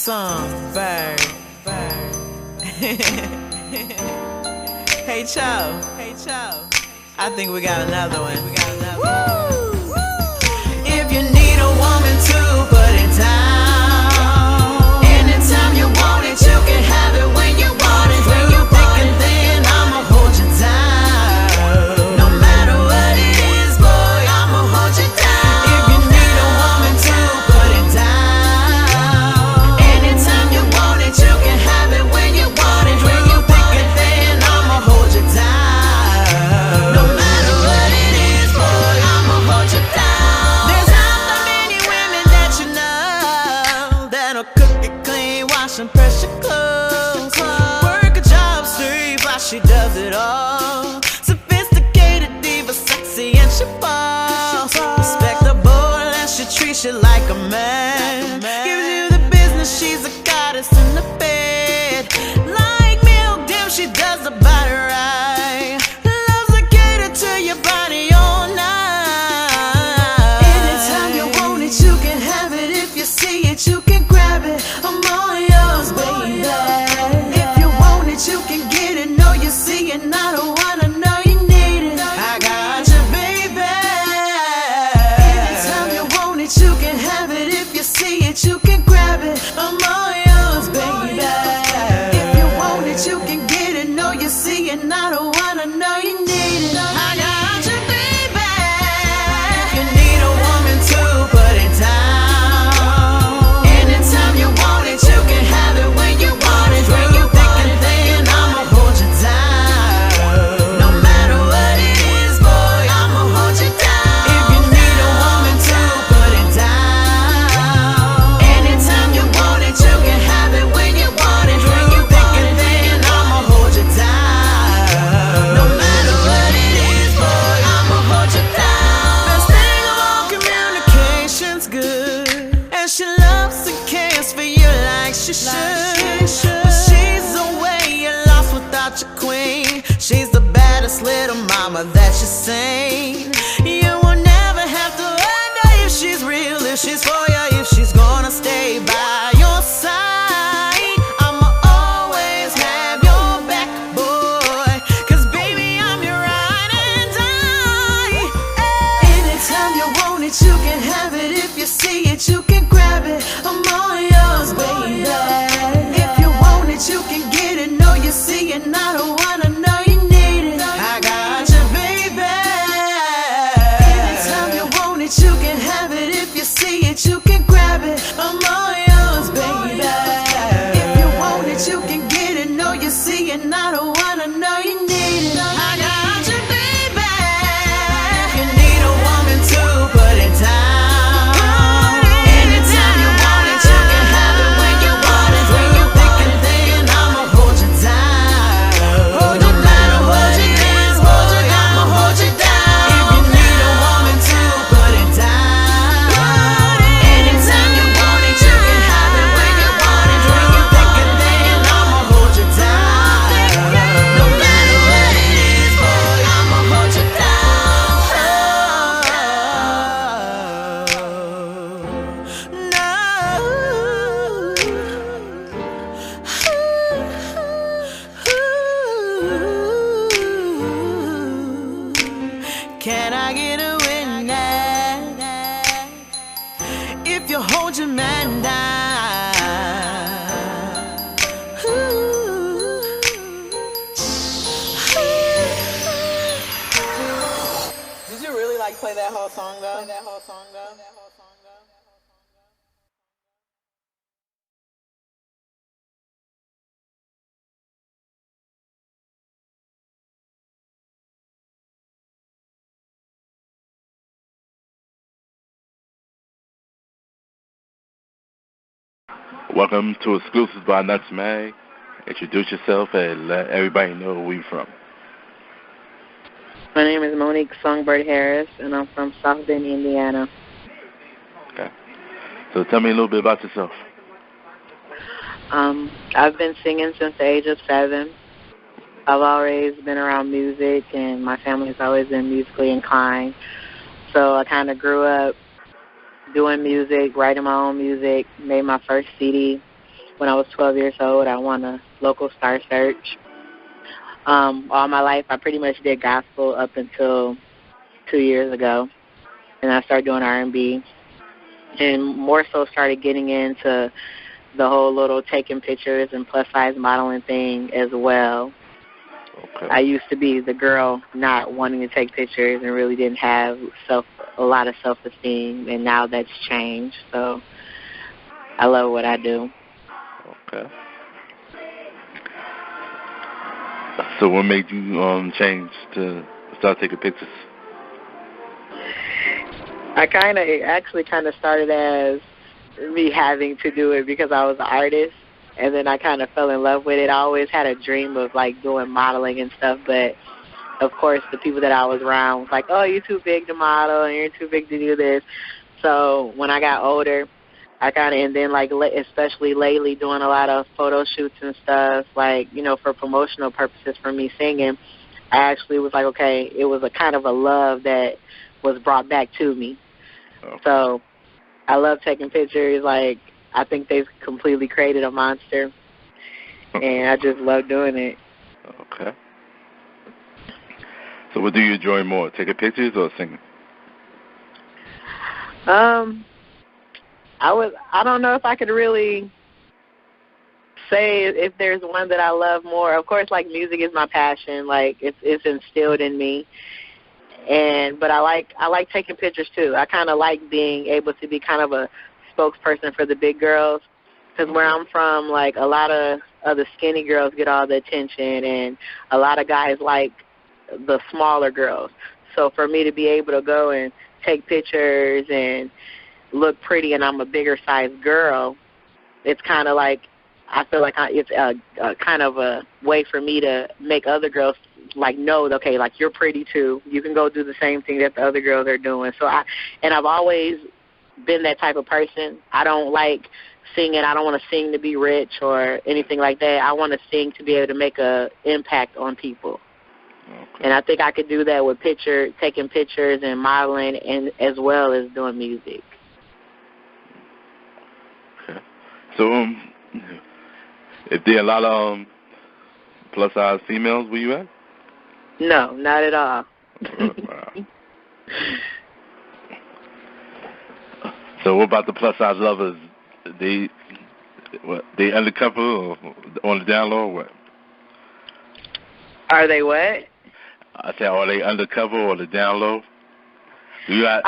Songbyrd. Hey Cho, I think we got another one. Woo! If you need a woman to put it down, anytime you want it, you can have it when you want it. When you thick and thin, I'ma hold you down. No matter what it is, boy, I'ma hold you down. If you need a woman to put it down, anytime you want it, you can have it when you want it. When you thick and thin, I'ma hold you down. No matter what it is, boy, I'ma hold you down. There's not that many women that you know that'll cook it clean, wash and press your clothes, work a job straight while she does it all. Sophisticated diva, sexy and she balls, respectable and she treats you like a man. Gives you the business, she's a goddess in the bed. Like milk dim, she does the body right. Loves to cater to your body all night. Anytime you want it, you can have it. If you see it, you can grab it. I'm all yours, baby. If you want it, you can get it. No, you see it, I don't wanna know you need it. I got you, baby. Anytime you want it, you can have it. If you see it, you can grab it. I'm all yours, baby. If you want it, you can get it. No, you see it, I don't wanna know you need it. I got you, baby. If you need a woman to put it down, anytime you want it, you can have it when you want it. When you thick and thin, I'ma hold you down. No matter what it is, boy, I'ma hold you down. If you need a woman to put it down, anytime you want it, you can have it when you want it. When you thick and thin, I'ma hold you down. No matter what it is, boy, I'ma hold you down. Best thing of all, communication's good, and she loves and cares for you like she should. But she's away, you're lost without your queen. She's the baddest little mama that you've seen. You will never have to wonder if she's real, if she's for you, if she's gonna stay by your side. I'ma always have your back, boy, 'cause baby, I'm your ride and die. Anytime you want it, you can have it. If you see it, you can grab it. I'm all yours, baby. If you want it, you can get it. No, you see it, I don't wanna know you need it. I got you, baby. Anytime you want it, you can have it. If you see it, you can grab it. I'm all yours, baby. If you want it, you can get it. No, you see it, I don't wanna know you need it. I got you, baby. If you need a woman to put it down, anytime you want it, you can have it when you want it. When you thick and thin, I'ma hold you down. No matter what it is, boy, I'ma hold you down. If you need a woman to put it down, anytime you want it, you can have it when you want it. When you thick and thin, I'ma hold you down. No matter what it is, boy, I'ma hold you down. Can I get a witness if you hold your man down? Did you really play that whole song though? Welcome to Xclusives by N.U.T.T'S, man. Introduce yourself and let everybody know where you're from. My name is Monique Songbyrd Harris, and I'm from South Bend, Indiana. Okay. So tell me a little bit about yourself. I've been singing since the age of 7. I've always been around music, and my family's always been musically inclined. So I kind of grew up doing music, writing my own music, made my first CD when I was 12 years old. I won a local star search. All my life, I pretty much did gospel up until 2 years ago, and I started doing R&B, and more so started getting into the whole little taking pictures and plus-size modeling thing as well. Okay. I used to be the girl not wanting to take pictures and really didn't have a lot of self-esteem, and now that's changed. So I love what I do. Okay. So what made you change to start taking pictures? It actually started as me having to do it because I was an artist, and then I kind of fell in love with it. I always had a dream of, like, doing modeling and stuff, but, of course, the people that I was around was like, oh, you're too big to model and you're too big to do this. So when I got older, and then, like, especially lately doing a lot of photo shoots and stuff, like, you know, for promotional purposes for me singing, I actually was like, okay, it was a kind of a love that was brought back to me. Okay. So I love taking pictures. Like, I think they've completely created a monster, and I just love doing it. Okay. So what do you enjoy more, taking pictures or singing? I don't know if I could really say if there's one that I love more. Of course, like, music is my passion. Like, it's instilled in me. But I like taking pictures too. I kind of like being able to be kind of a spokesperson for the big girls, because where I'm from, like, a lot of the skinny girls get all the attention, and a lot of guys like the smaller girls. So for me to be able to go and take pictures and look pretty, and I'm a bigger sized girl, it's kind of like, I feel like it's a kind of a way for me to make other girls, like, know, okay, like, you're pretty too. You can go do the same thing that the other girls are doing. So I've always been that type of person. I don't like singing. I don't want to sing to be rich or anything like that. I want to sing to be able to make an impact on people. Okay. And I think I could do that with taking pictures and modeling, and as well as doing music. Okay. So, if there are a lot of plus-size females where you at? No, not at all. Wow. So what about the plus-size lovers? They undercover or on the down low or what? Are they what? I said, are they undercover or the down low? There's a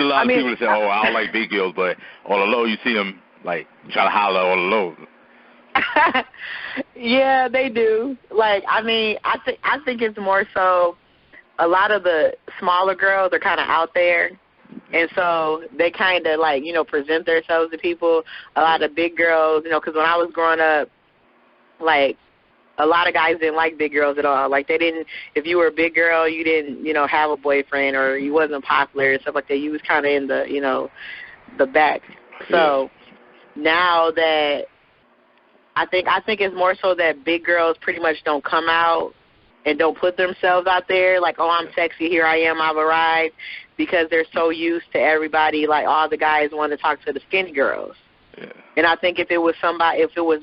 lot of people that say, oh, I don't like big girls, but on the low you see them, like, try to holler on the low. Yeah, they do. Like, I think it's more so a lot of the smaller girls are kind of out there, and so they kind of, like, you know, present themselves to people. A lot of big girls, you know, because when I was growing up, like, a lot of guys didn't like big girls at all. Like, they didn't, if you were a big girl, you didn't, you know, have a boyfriend, or you wasn't popular and stuff like that. You was kind of in the, you know, the back. So now that I think it's more so that big girls pretty much don't come out and don't put themselves out there like, oh, I'm sexy, here I am, I've arrived, because they're so used to everybody, like, all the guys want to talk to the skinny girls. Yeah. And I think if it was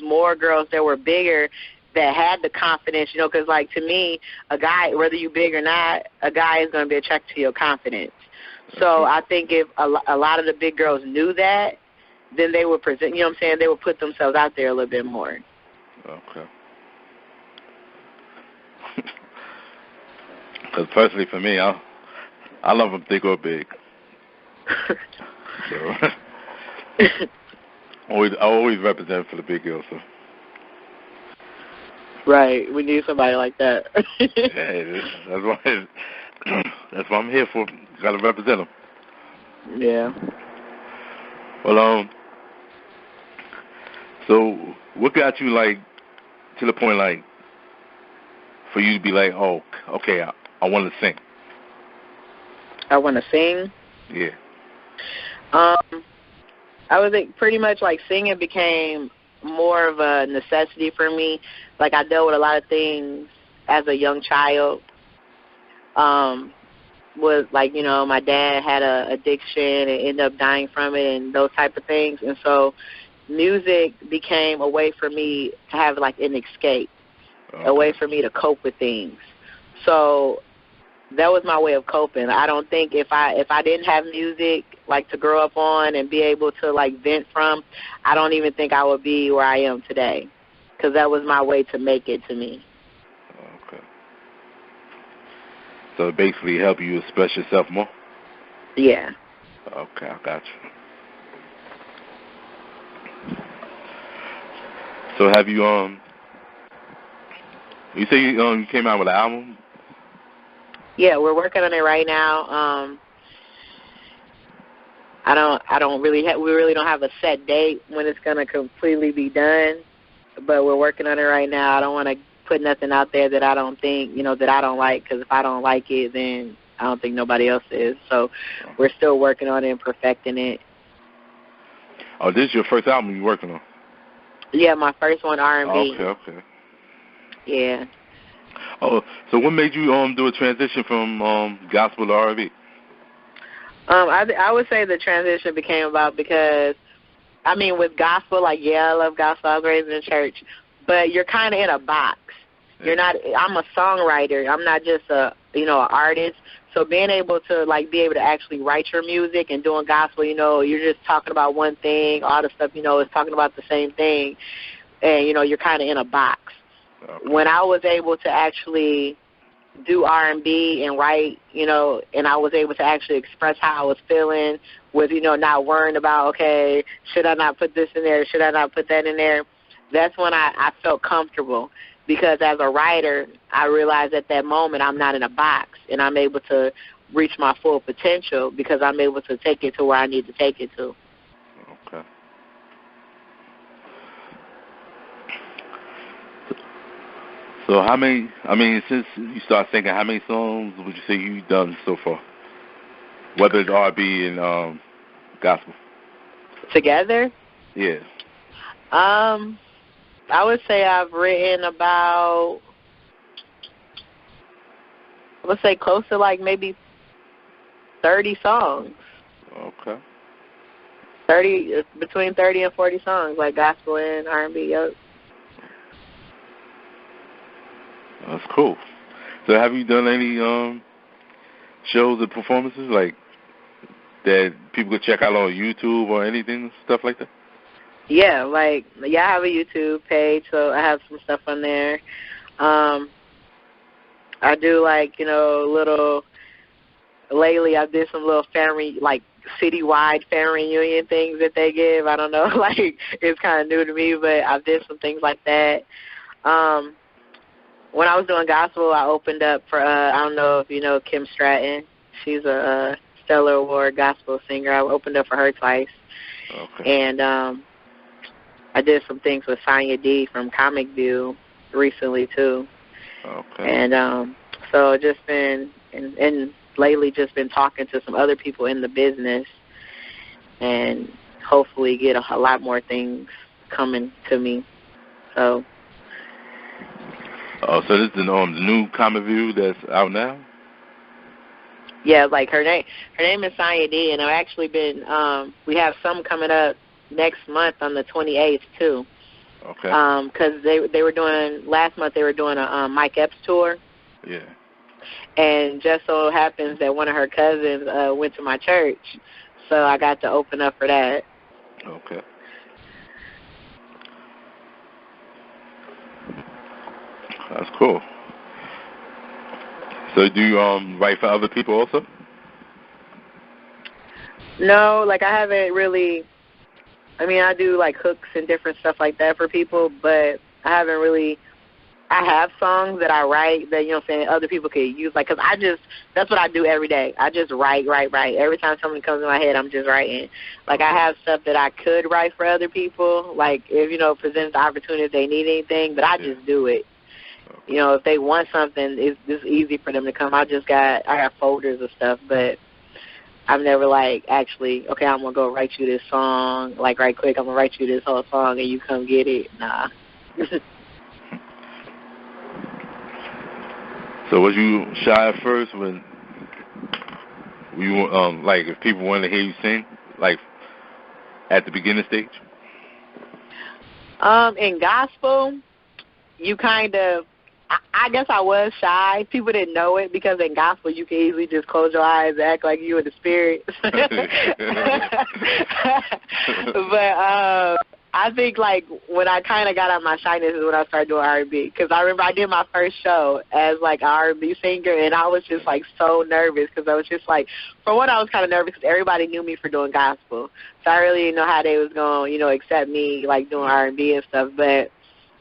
more girls that were bigger that had the confidence, you know, because, like, to me, a guy, whether you big or not, a guy is going to be attracted to your confidence. So I think if a lot of the big girls knew that, then they would present, you know what I'm saying, they would put themselves out there a little bit more. Okay. Because personally for me, I love them thick or big. So I always represent for the big girls. So. Right. We need somebody like that. That's what I'm here for. Got to represent them. Yeah. Well, so what got you, like, to the point, like, for you to be like, oh, okay, I want to sing? I want to sing? Yeah. I would think pretty much, like, singing became more of a necessity for me. Like, I dealt with a lot of things as a young child. was like, you know, my dad had a addiction and ended up dying from it and those type of things. And so music became a way for me to have like an escape, a way for me to cope with things. So that was my way of coping. I don't think if I didn't have music like to grow up on and be able to like vent from, I don't even think I would be where I am today, because that was my way to make it to me. Okay. So it basically helped you express yourself more? Yeah. Okay, I got you. So have you you say you came out with an album? Yeah, we're working on it right now. We really don't have a set date when it's gonna completely be done, but we're working on it right now. I don't want to put nothing out there that I don't think, you know, that I don't like, because if I don't like it, then I don't think nobody else is. So we're still working on it and perfecting it. Oh, this is your first album you're working on? Yeah, my first one, R&B. Okay. Yeah. Oh, so what made you do a transition from gospel to R&B? I would say the transition became about because, I mean, with gospel, like, yeah, I love gospel. I was raised in church, but you're kind of in a box. You're not. I'm a songwriter. I'm not just an artist. So being able to be able to actually write your music and doing gospel, you're just talking about one thing. All the stuff, is talking about the same thing, and you're kind of in a box. Okay. When I was able to actually do R&B and write, and I was able to actually express how I was feeling with, not worrying about, okay, should I not put this in there? Should I not put that in there? That's when I felt comfortable. Because as a writer, I realized at that moment I'm not in a box, and I'm able to reach my full potential because I'm able to take it to where I need to take it to. Okay. So since you started singing, how many songs would you say you've done so far? Whether it's R&B and gospel? Together? Yeah. I would say I've written about, let's say close to maybe 30 songs. Okay. Between 30 and 40 songs, like gospel and R&B. Yep. That's cool. So have you done any shows or performances that people could check out on YouTube or anything, stuff like that? Yeah, I have a YouTube page, so I have some stuff on there. I do lately I did some little family, citywide family reunion things that they give. I don't know, it's kind of new to me, but I did some things like that. When I was doing gospel, I opened up for, I don't know if you know Kim Stratton. She's a Stellar Award gospel singer. I opened up for her twice. Okay. And I did some things with Sonya D from Comic View recently, too. Okay. And so just been, and lately just been talking to some other people in the business and hopefully get a lot more things coming to me. So. Oh, so this is the new Comic View that's out now? Yeah, her name is Sonya D, and I've actually been, we have some coming up next month on the 28th too. Okay. Because they were doing last month. They were doing a Mike Epps tour. Yeah. And just so happens that one of her cousins went to my church, so I got to open up for that. Okay. That's cool. So do you write for other people also? No, I haven't really. I mean, I do hooks and different stuff like that for people, but I haven't really. I have songs that I write that, other people could use, because that's what I do every day. I just write. Every time something comes in my head, I'm just writing. I have stuff that I could write for other people, if, presents the opportunity if they need anything, but I just do it. If they want something, it's easy for them to come. I got folders of stuff, but I've never actually, okay, I'm going to go write you this song, right quick, I'm going to write you this whole song and you come get it. Nah. So was you shy at first when You like if people want to hear you sing, like at the beginning stage? In gospel, you kind of, I guess I was shy. People didn't know it because in gospel you can easily just close your eyes and act like you in the spirit. But I think like when I kind of got out my shyness is when I started doing R&B. Because I remember I did my first show as like an R&B singer, and I was just like so nervous because I was just like, for one, I was kind of nervous because everybody knew me for doing gospel. So I really didn't know how they was going to, accept me like doing R&B and stuff. But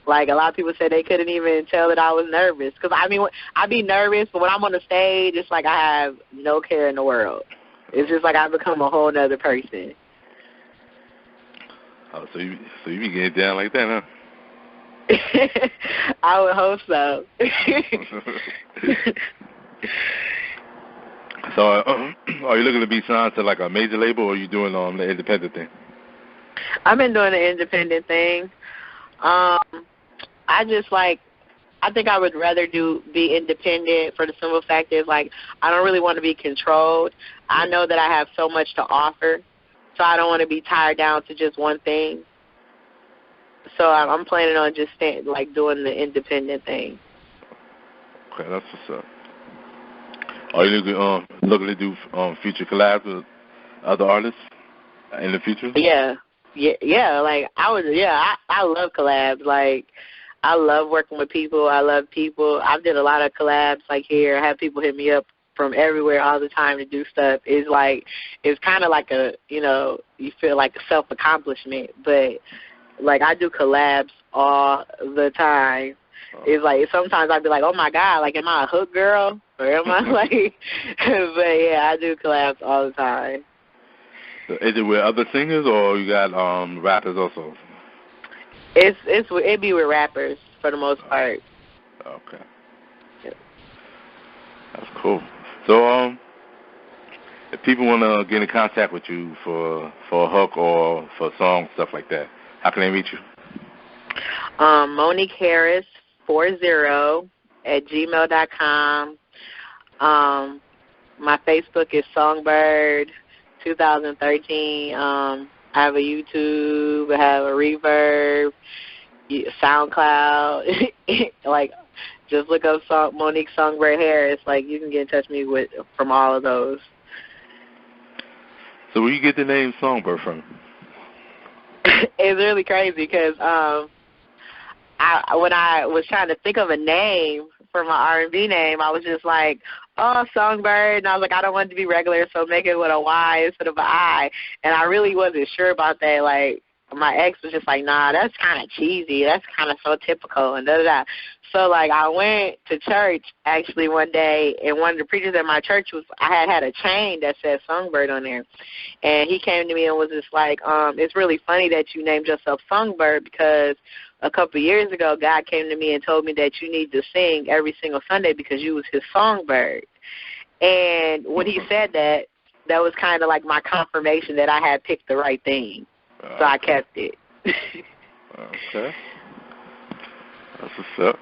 like a lot of people said they couldn't even tell that I was nervous. Because I mean, I'd be nervous, but when I'm on the stage, it's like I have no care in the world. It's just like I become a whole nother person. Oh, so you be getting down like that, huh? I would hope so. So, are you looking to be signed to like a major label, or are you doing the independent thing? I've been doing the independent thing. I think I would rather be independent for the simple fact is, like, I don't really want to be controlled. I know that I have so much to offer, so I don't want to be tied down to just one thing. So I'm planning on just doing the independent thing. Okay, that's what's up. Are you looking to do future collabs with other artists in the future? Yeah. Like I love collabs. Like, I love working with people. I love people. I did a lot of collabs like here. I have people hit me up from everywhere all the time to do stuff. It's kind of like you feel like a self-accomplishment, but like I do collabs all the time. It's like sometimes I'd be like, oh my God, like am I a hook girl or am I like? But yeah, I do collabs all the time. So is it with other singers or you got rappers also? It'd be with rappers for the most part. Okay. Yeah. That's cool. So if people want to get in contact with you for a hook or for a song, stuff like that, how can they reach you? Monique Harris 40@gmail.com. My Facebook is Songbyrd 2013. I have a YouTube. I have a Reverb, SoundCloud. Like, just look up Monique Songbyrd Harris. Like, you can get in touch with me from all of those. So where you get the name Songbyrd from? It's really crazy because when I was trying to think of a name for my R&B name, I was just like, oh, Songbyrd. And I was like, I don't want it to be regular, so make it with a Y instead of an I. And I really wasn't sure about that. Like, my ex was just like, nah, that's kind of cheesy. That's kind of so typical and da-da-da. So, like, I went to church, actually, one day, and one of the preachers at my church I had a chain that said Songbyrd on there. And he came to me and was just like, it's really funny that you named yourself Songbyrd because a couple of years ago, God came to me and told me that you need to sing every single Sunday because you was his songbird. And when he said that, that was kind of like my confirmation that I had picked the right thing. So I kept it. Okay. That's what's up.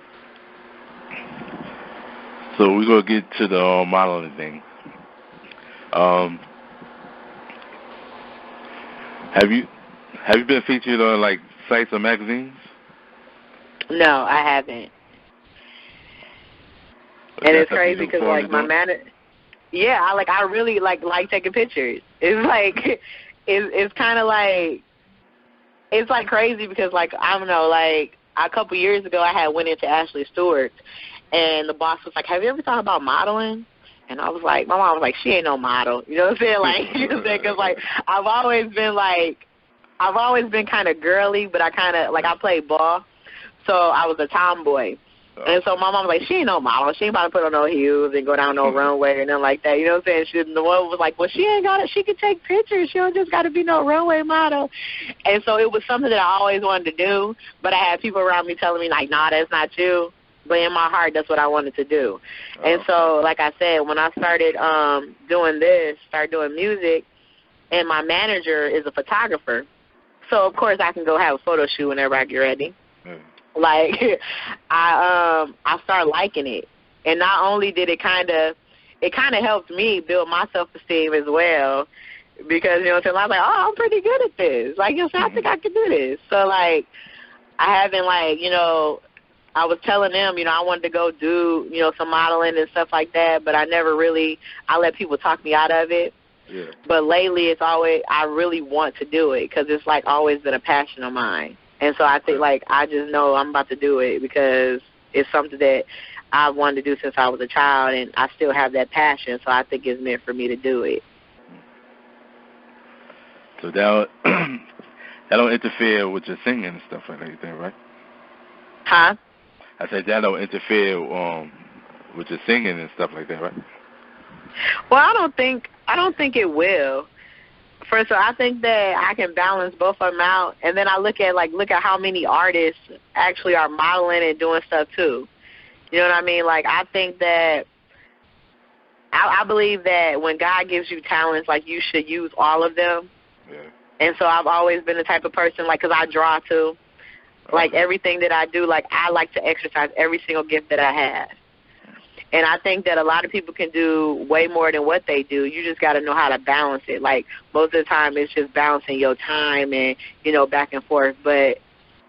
So we're going to get to the modeling thing. Have you been featured on, like, sites or magazines? No, I haven't. And it's crazy because, like, my manager, I really like taking pictures. It's like, it's kind of like, it's like crazy because, like, I don't know, like, a couple years ago I had went into Ashley Stewart's, and the boss was like, have you ever thought about modeling? And I was like, my mom was like, she ain't no model. You know what I'm saying? Like, you know what I'm saying? Because, like, I've always been kind of girly, but I kind of, like, I played ball. So I was a tomboy. And so my mom was like, she ain't no model. She ain't about to put on no heels and go down no runway or nothing like that. You know what I'm saying? The one was like, well, she ain't got it. She can take pictures. She don't just got to be no runway model. And so it was something that I always wanted to do, but I had people around me telling me, like, nah, that's not you. But in my heart, that's what I wanted to do. And so, like I said, when I started doing music, and my manager is a photographer, so, of course, I can go have a photo shoot whenever I get ready. Like, I started liking it. And not only did it kind of, it kind of helped me build my self-esteem as well because, you know what I'm saying, I was like, oh, I'm pretty good at this. Like, you know what I'm saying, I think I can do this. So, like, I haven't, like, you know, I was telling them, you know, I wanted to go do, you know, some modeling and stuff like that, but I never really, I let people talk me out of it. Yeah. But lately it's always, I really want to do it because it's, like, always been a passion of mine. And so I think, like, I just know I'm about to do it because it's something that I've wanted to do since I was a child, and I still have that passion, so I think it's meant for me to do it. So that don't interfere with your singing and stuff like that, you think, right? Huh? I said that don't interfere with your singing and stuff like that, right? Well, I don't think it will. First of all, I think that I can balance both of them out, and then I look at how many artists actually are modeling and doing stuff too. You know what I mean? Like, I think that I believe that when God gives you talents, like, you should use all of them. Yeah. And so I've always been the type of person, like, because I draw too. Like, everything that I do, like, I like to exercise every single gift that I have. And I think that a lot of people can do way more than what they do. You just got to know how to balance it. Like, most of the time it's just balancing your time and, you know, back and forth. But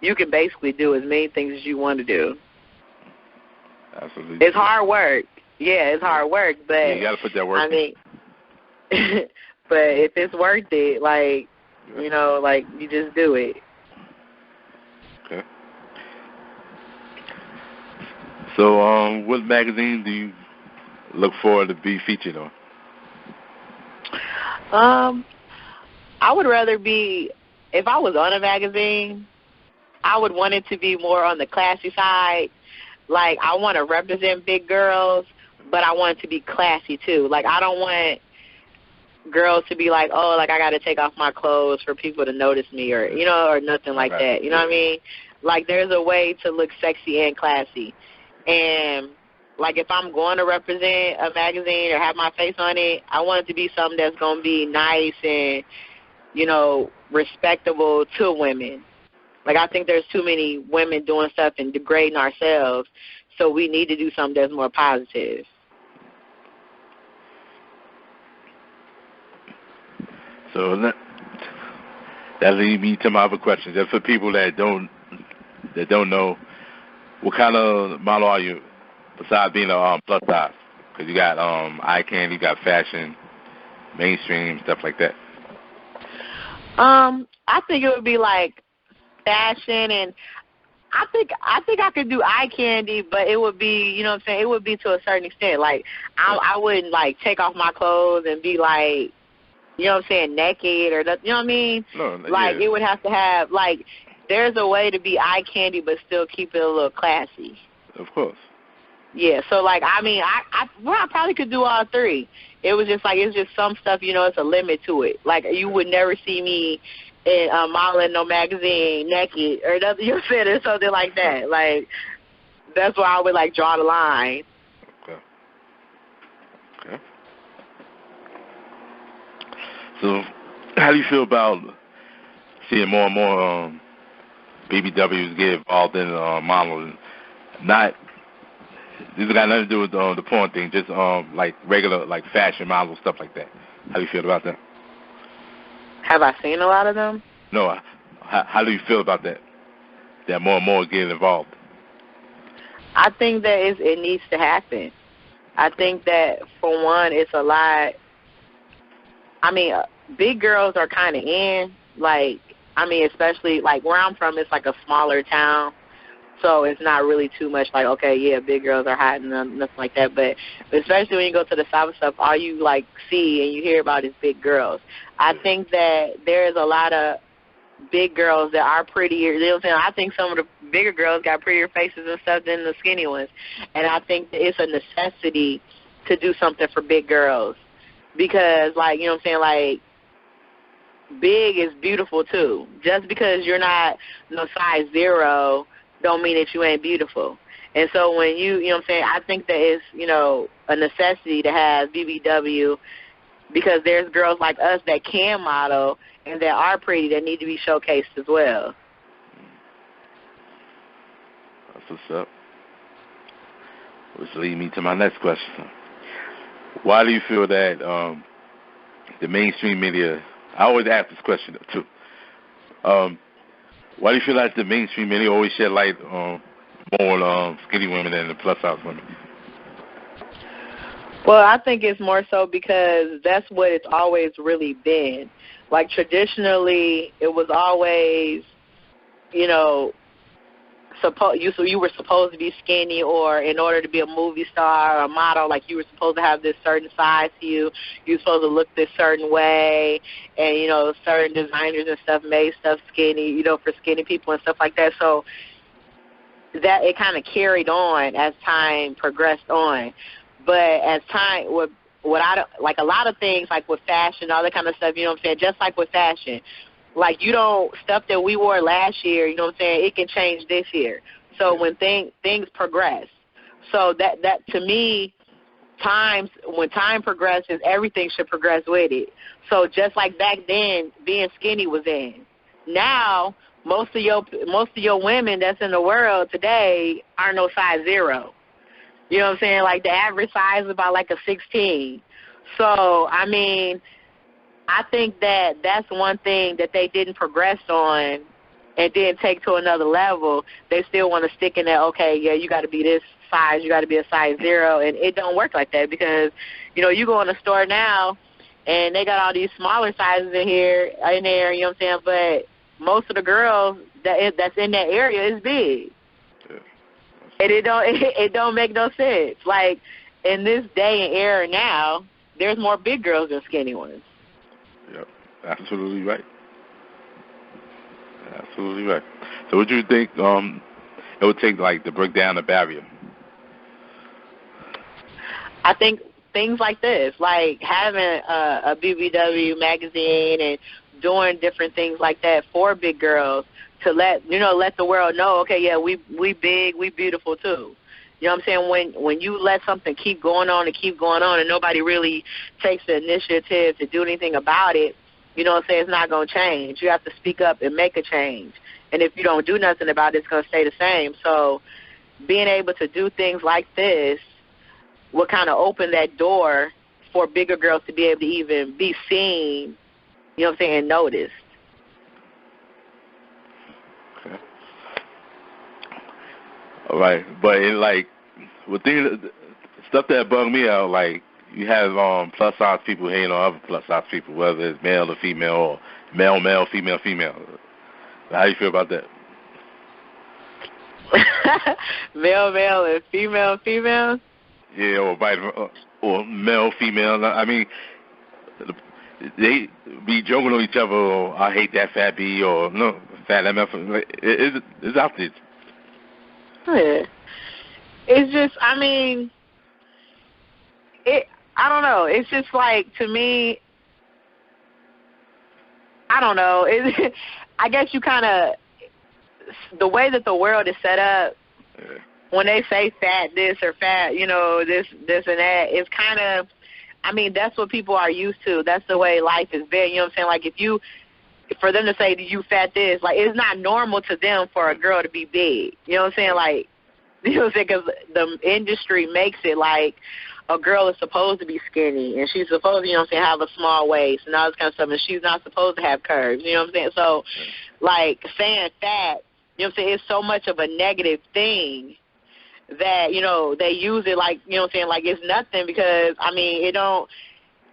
you can basically do as many things as you want to do. Absolutely. It's hard work. Yeah, it's hard work. But, yeah, you got to put that work in. But if it's worth it, like, you know, like, you just do it. Okay. So, what magazine do you look forward to be featured on? I would rather be, if I was on a magazine, I would want it to be more on the classy side. Like, I want to represent big girls, but I want it to be classy too. Like, I don't want girls to be like, oh, like, I got to take off my clothes for people to notice me or, you know, or nothing like that. You know what I mean? Like, there's a way to look sexy and classy. And, like, if I'm going to represent a magazine or have my face on it, I want it to be something that's going to be nice and, you know, respectable to women. Like, I think there's too many women doing stuff and degrading ourselves, so we need to do something that's more positive. So that leads me to my other question. Just for people that don't know, what kind of model are you besides being a plus size? Because you got eye candy, you got fashion, mainstream, stuff like that. I think it would be like fashion, and I think I could do eye candy, but it would be, you know what I'm saying, it would be to a certain extent. Like, I wouldn't, like, take off my clothes and be, like, you know what I'm saying, naked or nothing, you know what I mean? No, like, it would have to have, like, there's a way to be eye candy but still keep it a little classy. Of course. Yeah, so, like, I mean, I probably could do all three. It was just, like, it's just some stuff, you know, it's a limit to it. Like, you would never see me in modeling no magazine naked or nothing, you know what I'm saying, or something like that. Like, that's why I would, like, draw the line. Okay. So, how do you feel about seeing more and more BBWs get involved in modeling? This has got nothing to do with the porn thing, just like regular, like, fashion models, stuff like that. How do you feel about that? Have I seen a lot of them? No. How do you feel about that? That more and more get involved? I think that it needs to happen. I think that, for one, it's a lot. I mean, big girls are kind of in. Like, I mean, especially, like, where I'm from, it's like a smaller town. So it's not really too much like, okay, yeah, big girls are hot and nothing like that. But especially when you go to the South and stuff, all you, like, see and you hear about is big girls. I think that there's a lot of big girls that are prettier. You know what I'm saying? I think some of the bigger girls got prettier faces and stuff than the skinny ones. And I think that it's a necessity to do something for big girls. Because, like, you know what I'm saying, like, big is beautiful, too. Just because you're not no size 0 don't mean that you ain't beautiful. And so when you know what I'm saying, I think that it's, you know, a necessity to have BBW because there's girls like us that can model and that are pretty that need to be showcased as well. That's what's up. Which leads me to my next question. Why do you feel that the mainstream media? I always ask this question too. Why do you feel like the mainstream media always shed light on more skinny women than the plus size women? Well, I think it's more so because that's what it's always really been. Like, traditionally, it was always, you know, you were supposed to be skinny, or in order to be a movie star or a model, like, you were supposed to have this certain size to you. You were supposed to look this certain way, and, you know, certain designers and stuff made stuff skinny, you know, for skinny people and stuff like that. So that it kind of carried on as time progressed on. But as time, what I don't, like, a lot of things, like with fashion, all that kind of stuff, you know what I'm saying, just like with fashion, like, you don't, stuff that we wore last year, you know what I'm saying, it can change this year. So when things progress. So that to me, when time progresses, everything should progress with it. So just like back then, being skinny was in. Now, most of your women that's in the world today are no size 0. You know what I'm saying? Like, the average size is about like a 16. So, I mean, I think that that's one thing that they didn't progress on and didn't take to another level. They still want to stick in that, okay, yeah, you got to be this size, you got to be a size 0, and it don't work like that because, you know, you go in the store now and they got all these smaller sizes in there, you know what I'm saying, but most of the girls that's in that area is big. And it don't make no sense. Like, in this day and era now, there's more big girls than skinny ones. Yep, absolutely right. Absolutely right. So what do you think it would take, like, to break down the barrier? I think things like this, like having a BBW magazine and doing different things like that for big girls, to let the world know, okay, yeah, we big, we beautiful too. You know what I'm saying? When you let something keep going on and nobody really takes the initiative to do anything about it, you know what I'm saying, it's not going to change. You have to speak up and make a change. And if you don't do nothing about it, it's going to stay the same. So being able to do things like this will kind of open that door for bigger girls to be able to even be seen, you know what I'm saying, and noticed. Okay. All right, but like, with stuff that bug me out, like, you have plus size people hating on other plus size people, whether it's male or female, or male, female. How do you feel about that? male, and female. Yeah, or male, female. I mean, they be joking on each other. Or, I hate that fat B, or no fat MF. It's out there. Yeah. It's just, I mean, I don't know. It's just like, to me, I don't know. I guess you kind of, the way that the world is set up, yeah, when they say fat this or fat, you know, this and that, it's kind of, I mean, that's what people are used to. That's the way life has been. You know what I'm saying? Like, for them to say that you fat this, like, it's not normal to them for a girl to be big. You know what I'm saying? Like, you know what I'm saying? Because the industry makes it like a girl is supposed to be skinny, and she's supposed to, you know what I'm saying, have a small waist and all this kind of stuff, and she's not supposed to have curves. You know what I'm saying? So, like, saying fat, you know what I'm saying, it's so much of a negative thing that, you know, they use it like, you know what I'm saying, like it's nothing, because, I mean,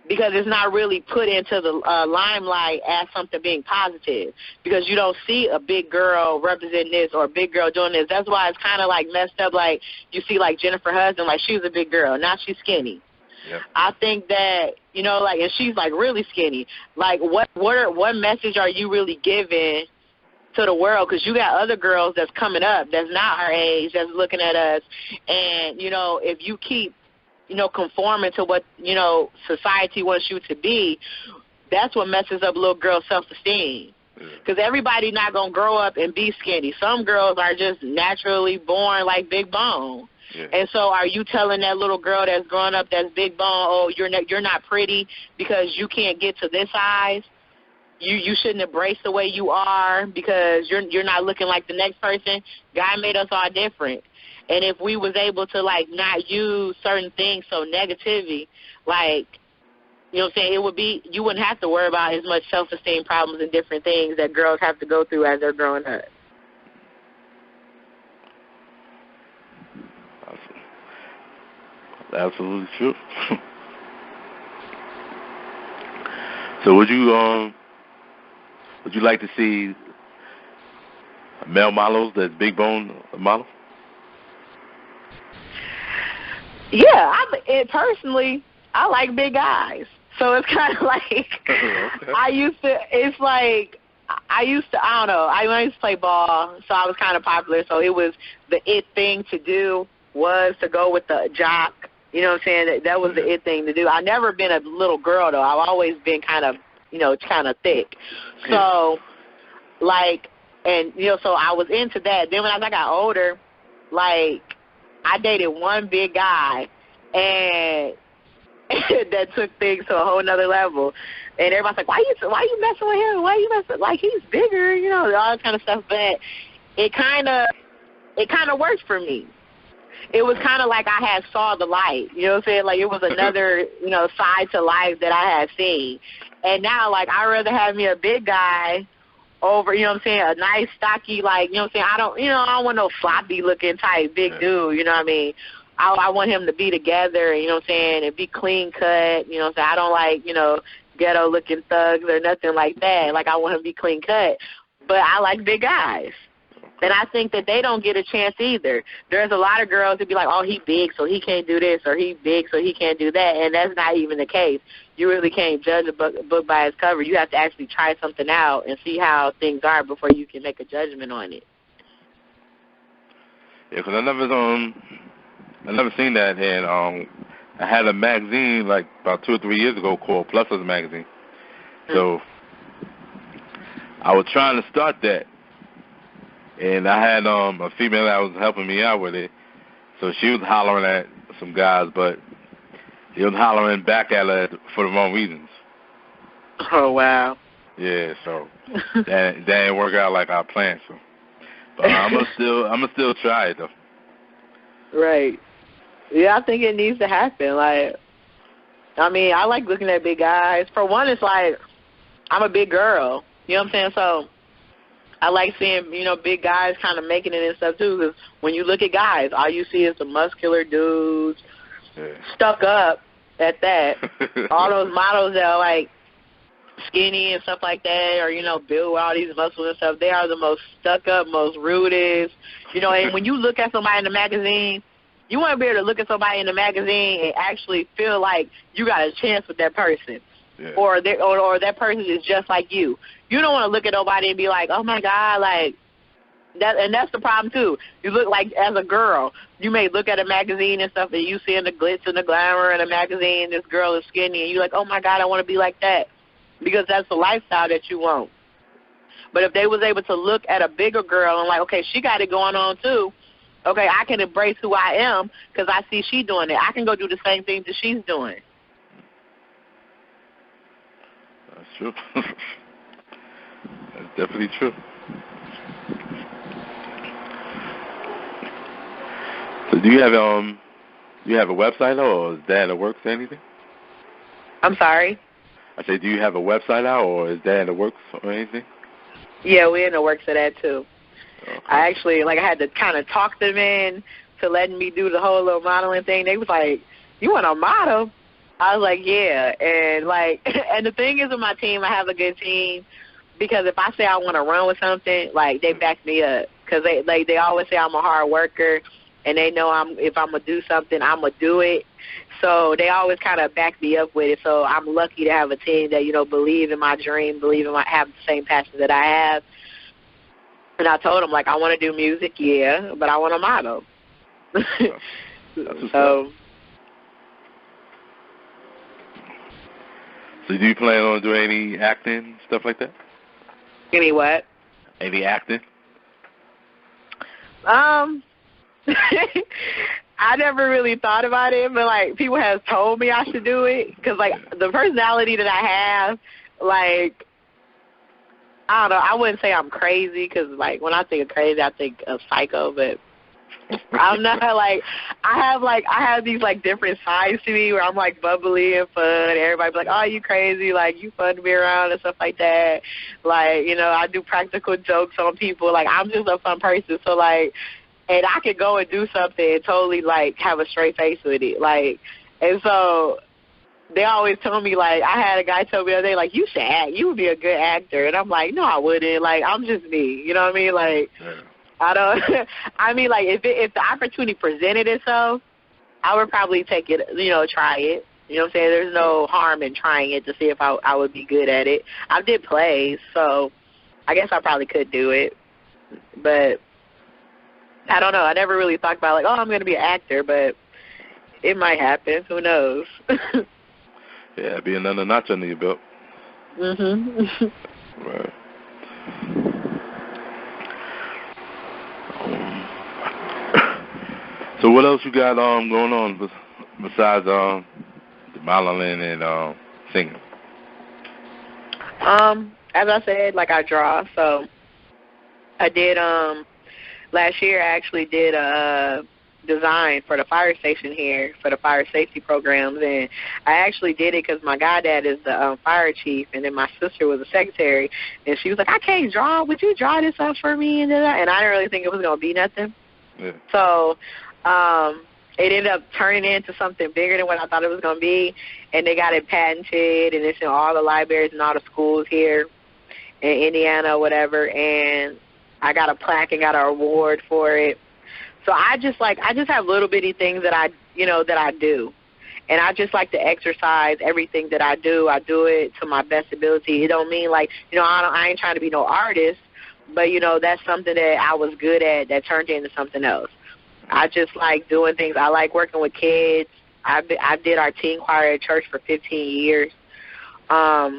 because it's not really put into the limelight as something being positive, because you don't see a big girl representing this or a big girl doing this. That's why it's kind of like messed up. Like, you see, like, Jennifer Hudson, like, she was a big girl. Now she's skinny. Yep. I think that, you know, like, and she's, like, really skinny. Like, what message are you really giving to the world? Because you got other girls that's coming up that's not her age, that's looking at us. And, you know, if you keep, you know, conforming to what, you know, society wants you to be, that's what messes up little girls' self-esteem. Because everybody not going to grow up and be skinny. Some girls are just naturally born like big bone. Yeah. And so are you telling that little girl that's growing up that's big bone, oh, you're not pretty because you can't get to this size? You shouldn't embrace the way you are because you're not looking like the next person? God made us all different. And if we was able to, like, not use certain things so negatively, like, you know what I'm saying, it would be, you wouldn't have to worry about as much self-esteem problems and different things that girls have to go through as they're growing up. Absolutely true. So would you like to see male models that's big bone model? Yeah, personally, I like big guys. So it's kind of like, Okay. I used to, I don't know, I used to play ball, so I was kind of popular, so it was the it thing to do was to go with the jock. You know what I'm saying? That was the it thing to do. I've never been a little girl, though. I've always been kind of thick. So, like, and, so I was into that. Then when I got older, like, I dated one big guy, and that took things to a whole nother level. And everybody's like, why you messing with him? Why you messing? Like, he's bigger, all that kind of stuff. But it kind of worked for me. It was kind of like I had saw the light, you know what I'm saying? Like, it was another, side to life that I had seen. And now, like, I'd rather have me a big guy over, you know what I'm saying, a nice, stocky, like, you know what I'm saying? I don't want no floppy-looking type big dude, you know what I mean? I want him to be together, you know what I'm saying, and be clean-cut, you know what I'm saying? I don't like, ghetto-looking thugs or nothing like that. Like, I want him to be clean-cut. But I like big guys. And I think that they don't get a chance either. There's a lot of girls that be like, oh, he big, so he can't do this, or he big, so he can't do that, and that's not even the case. You really can't judge a book by its cover. You have to actually try something out and see how things are before you can make a judgment on it. Yeah, because I never seen that, and I had a magazine like about 2 or 3 years ago called Pluses Magazine. So I was trying to start that. And I had a female that was helping me out with it. So she was hollering at some guys, but he was hollering back at her for the wrong reasons. Oh, wow. Yeah, so that didn't work out like I planned. So, but I'm gonna still try it though. Right. Yeah, I think it needs to happen. Like, I mean, I like looking at big guys. For one, it's like I'm a big girl. You know what I'm saying? So I like seeing, big guys kind of making it and stuff, too, because when you look at guys, all you see is the muscular dudes, stuck up at that. All those models that are, like, skinny and stuff like that, or, build with all these muscles and stuff, they are the most stuck up, most rudest. And when you look at somebody in the magazine, you want to be able to look at somebody in the magazine and actually feel like you got a chance with that person. Yeah. Or that person is just like you. You don't want to look at nobody and be like, oh, my God, like, that. And that's the problem, too. You look like, as a girl, you may look at a magazine and stuff, and you see in the glitz and the glamour in a magazine, this girl is skinny, and you're like, oh, my God, I want to be like that, because that's the lifestyle that you want. But if they was able to look at a bigger girl and like, okay, she got it going on, too. Okay, I can embrace who I am because I see she doing it. I can go do the same thing that she's doing. That's true. That's definitely true. So do you have a website or is that in the works or anything? I'm sorry? I say, do you have a website out or is that in the works or anything? Yeah, we're in the works of that too. Okay. I actually, I had to kind of talk them in to letting me do the whole little modeling thing. They was like, you want a model? I was like, yeah. And, and the thing is with my team, I have a good team because if I say I want to run with something, they back me up because they always say I'm a hard worker and they know if I'm going to do something, I'm going to do it. So they always kind of back me up with it. So I'm lucky to have a team that, believe in my dream, have the same passion that I have. And I told them, I want to do music, yeah, but I want to model. So do you plan on doing any acting, stuff like that? Any what? Any acting? I never really thought about it, but, people have told me I should do it because, the personality that I have, I don't know, I wouldn't say I'm crazy because, when I think of crazy, I think of psycho, but I'm not like I have these like different sides to me where I'm like bubbly and fun and everybody's like, oh, you crazy, like you fun to be around and stuff like that. Like, you know, I do practical jokes on people. Like I'm just a fun person. So like, and I could go and do something and totally like have a straight face with it. Like, and so they always tell me, like, I had a guy tell me the other day, like, you should act. You would be a good actor. And I'm like, no, I wouldn't. Like, I'm just me. You know what I mean? Like, I don't, I mean, like, if the opportunity presented itself, I would probably take it, you know, try it. You know what I'm saying? There's no harm in trying it to see if I would be good at it. I did plays, so I guess I probably could do it. But I don't know. I never really thought about, like, oh, I'm going to be an actor, but it might happen. Who knows? Yeah, it'd be another notch under your belt. Mhm. Right. So what else you got going on besides the modeling and singing? As I said, like I draw, so I did last year I actually did a design for the fire station here for the fire safety programs, and I actually did it because my goddad is the fire chief, and then my sister was a secretary, and she was like, I can't draw, would you draw this up for me? And I didn't really think it was going to be nothing. Yeah. So it ended up turning into something bigger than what I thought it was going to be, and they got it patented, and it's in all the libraries and all the schools here in Indiana or whatever, and I got a plaque and got an award for it. So I just have little bitty things that I do. And I just like to exercise everything that I do. I do it to my best ability. It don't mean like, you know, I ain't trying to be no artist, but, you know, that's something that I was good at that turned into something else. I just like doing things. I like working with kids. I did our teen choir at church for 15 years. I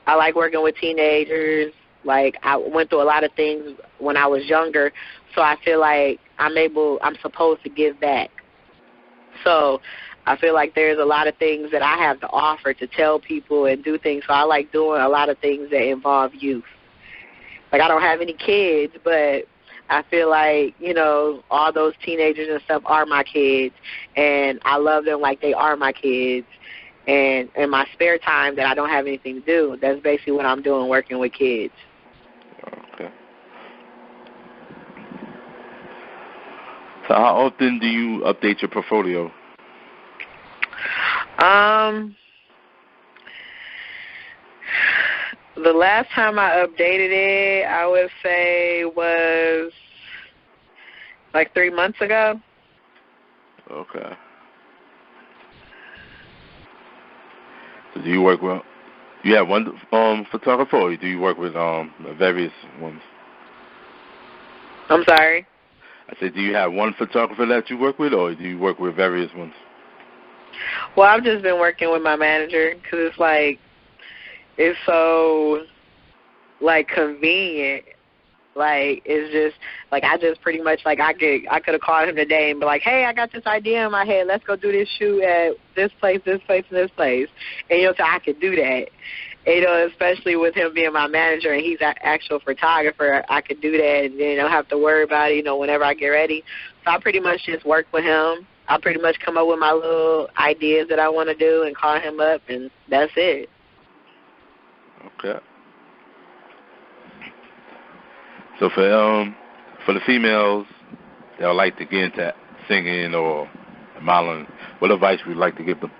like working with teenagers. Like, I went through a lot of things when I was younger, so I feel like I'm supposed to give back. So I feel like there's a lot of things that I have to offer to tell people and do things. So I like doing a lot of things that involve youth. Like, I don't have any kids, but I feel like, you know, all those teenagers and stuff are my kids, and I love them like they are my kids. And in my spare time that I don't have anything to do, that's basically what I'm doing, working with kids. Okay. So how often do you update your portfolio? The last time I updated it, I would say was like 3 months ago. Okay. So do you work with, you have one photographer, or do you work with various ones? I'm sorry? I said, do you have one photographer that you work with, or do you work with various ones? Well, I've just been working with my manager because it's like, it's so, like, convenient. Like, it's just, like, I just pretty much, like, I could have called him today and be like, hey, I got this idea in my head. Let's go do this shoot at this place, this place, and this place. And, you know, so I could do that. And, you know, especially with him being my manager and he's an actual photographer, I could do that and, you know, have to worry about it, you know, whenever I get ready. So I pretty much just work with him. I pretty much come up with my little ideas that I want to do and call him up, and that's it. Okay. So for the females that would like to get into singing or modeling, what advice would you like to give them?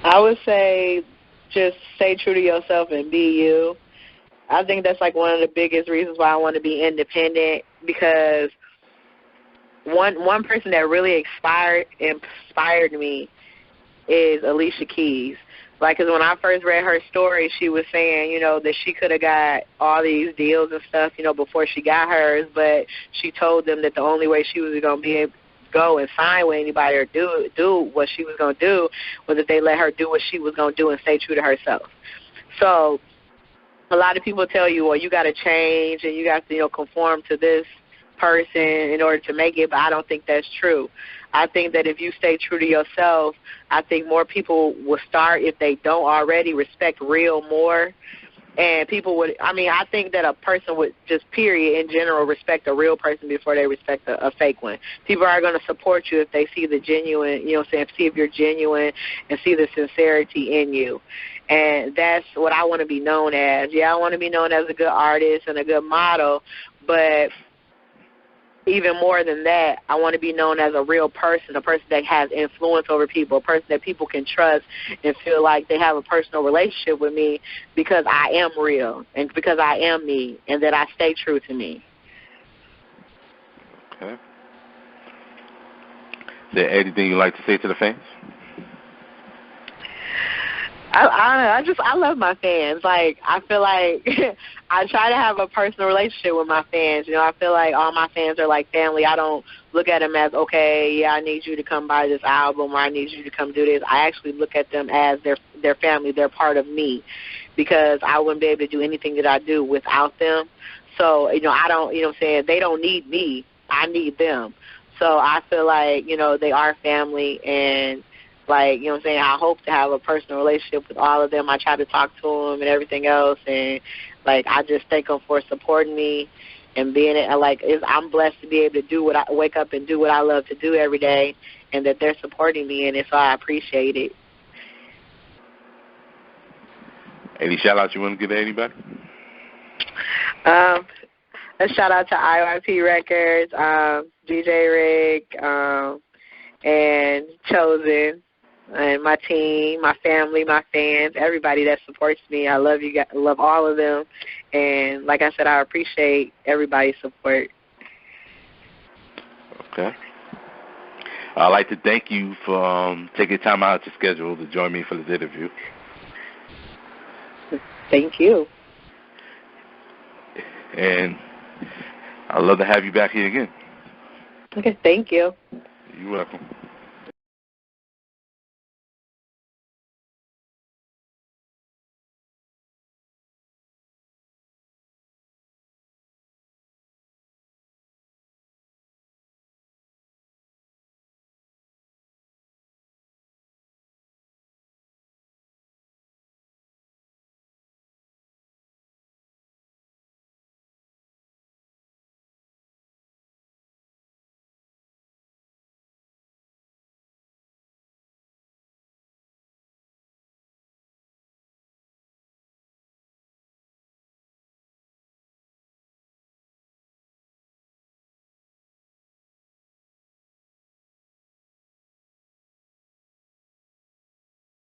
I would say just stay true to yourself and be you. I think that's like one of the biggest reasons why I want to be independent, because one person that really inspired me is Alicia Keys. Like, because when I first read her story, she was saying, you know, that she could have got all these deals and stuff, you know, before she got hers, but she told them that the only way she was going to be able to go and sign with anybody or do what she was going to do was if they let her do what she was going to do and stay true to herself. So a lot of people tell you, well, you got to change and you got to, you know, conform to this person in order to make it, but I don't think that's true. I think that if you stay true to yourself, I think more people will start, if they don't already, respect real more. And people would, I mean, I think that a person would just, period, in general, respect a real person before they respect a fake one. People are going to support you if they see the genuine, you know what I'm saying, see if you're genuine and see the sincerity in you. And that's what I want to be known as. Yeah, I want to be known as a good artist and a good model, but even more than that, I want to be known as a real person, a person that has influence over people, a person that people can trust and feel like they have a personal relationship with me because I am real and because I am me and that I stay true to me. Okay. Is there anything you'd like to say to the fans? I love my fans. Like, I feel like I try to have a personal relationship with my fans. You know, I feel like all my fans are like family. I don't look at them as, okay, yeah, I need you to come buy this album or I need you to come do this. I actually look at them as their family. They're part of me because I wouldn't be able to do anything that I do without them. So, you know, I don't, you know what I'm saying, they don't need me. I need them. So I feel like, you know, they are family and, like, you know what I'm saying, I hope to have a personal relationship with all of them. I try to talk to them and everything else. And, like, I just thank them for supporting me and being, like, I'm blessed to be able to wake up and do what I love to do every day and that they're supporting me in it, so I appreciate it. Any shout-outs you want to give to anybody? A shout-out to IYP Records, DJ Rick, and Chosen. And my team, my family, my fans, everybody that supports me. I love you guys. I love all of them. And like I said, I appreciate everybody's support. Okay. I'd like to thank you for taking time out of your schedule to join me for this interview. Thank you. And I'd love to have you back here again. Okay, thank you. You're welcome.